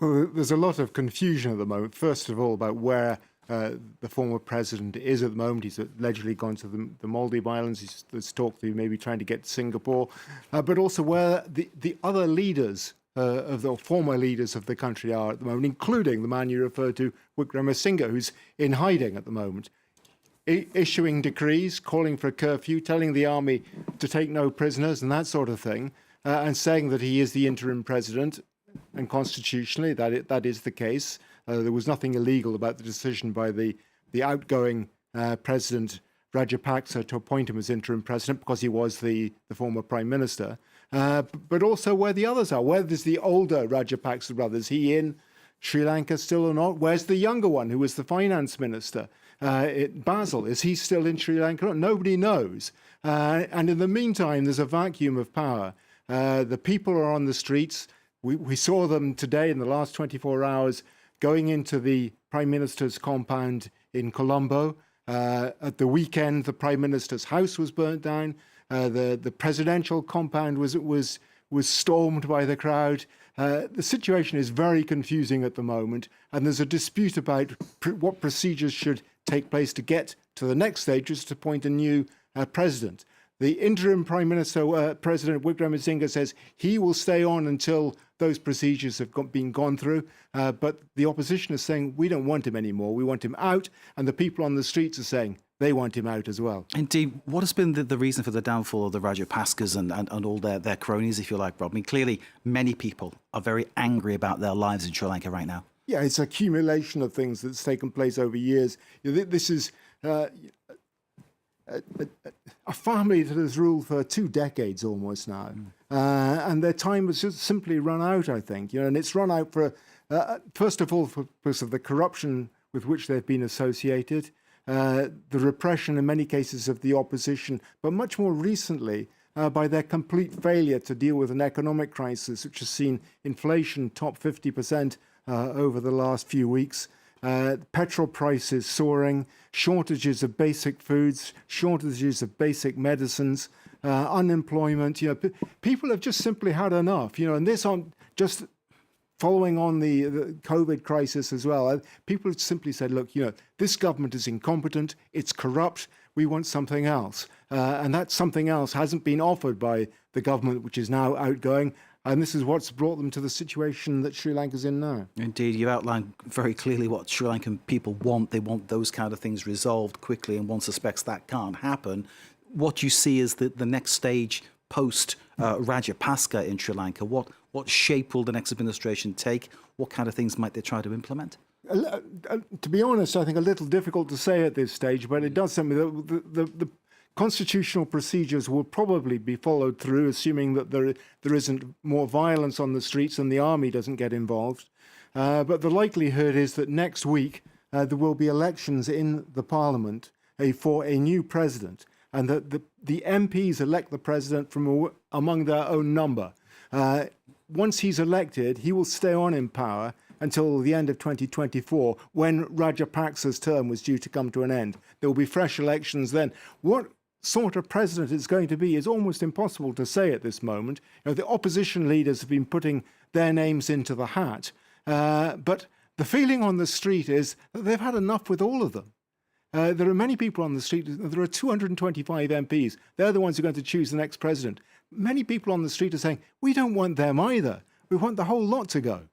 Well, there's a lot of confusion at the moment. First of all, about where the former president is at the moment. He's allegedly gone to the Maldives Islands. There's talk that he may be trying to get to Singapore, but also where the other leaders of the former leaders of the country are at the moment, including the man you referred to, Wickremesinghe, who's in hiding at the moment, issuing decrees, calling for a curfew, telling the army to take no prisoners and that sort of thing, and saying that he is the interim president. And constitutionally, that is the case. There was nothing illegal about the decision by the outgoing president, Rajapaksa, to appoint him as interim president because he was the former prime minister. But also where the others are. Where there's the older Rajapaksa brother. Is he in Sri Lanka still or not? Where's the younger one, who was the finance minister, Basil? Is he still in Sri Lanka? Nobody knows. And in the meantime, there's a vacuum of power. The people are on the streets. We saw them today in the last 24 hours going into the Prime Minister's compound in Colombo. At the weekend, the Prime Minister's house was burnt down. The presidential compound was stormed by the crowd. The situation is very confusing at the moment, and there's a dispute about what procedures should take place to get to the next stage, which is to appoint a new president. The interim Prime Minister, President Wickremesinghe, says he will stay on until those procedures have been gone through. But the opposition is saying, we don't want him anymore. We want him out. And the people on the streets are saying they want him out as well. Indeed. What has been the reason for the downfall of the Rajapaksa's and all their cronies, if you like, Rob? I mean, clearly, many people are very angry about their lives in Sri Lanka right now. Yeah, it's an accumulation of things that's taken place over years. This is a family that has ruled for 2 decades almost now. And their time has just simply run out, I think. And it's run out for, first of all, because of the corruption with which they've been associated, the repression in many cases of the opposition, but much more recently by their complete failure to deal with an economic crisis, which has seen inflation top 50% over the last few weeks. Petrol prices soaring, shortages of basic foods, shortages of basic medicines, unemployment. People have just simply had enough. And this on just following on the COVID crisis as well. People have simply said, look, this government is incompetent, it's corrupt, we want something else. And that something else hasn't been offered by the government, which is now outgoing. And this is what's brought them to the situation that Sri Lanka's in now. Indeed, you outlined very clearly what Sri Lankan people want. They want those kind of things resolved quickly, and one suspects that can't happen. What you see is the next stage post Rajapaksa in Sri Lanka. What shape will the next administration take? What kind of things might they try to implement? To be honest, I think a little difficult to say at this stage, but it does something. The constitutional procedures will probably be followed through, assuming that there isn't more violence on the streets and the army doesn't get involved. But the likelihood is that next week there will be elections in the parliament for a new president, and that the MPs elect the president from among their own number. Once he's elected, he will stay on in power until the end of 2024, when Rajapaksa's term was due to come to an end. There will be fresh elections then. What sort of president it's going to be is almost impossible to say at this moment. The opposition leaders have been putting their names into the hat, but the feeling on the street is that they've had enough with all of them. There are many people on the street. There are 225 MPs. They're the ones who are going to choose the next president. Many people on the street are saying, we don't want them either. We want the whole lot to go.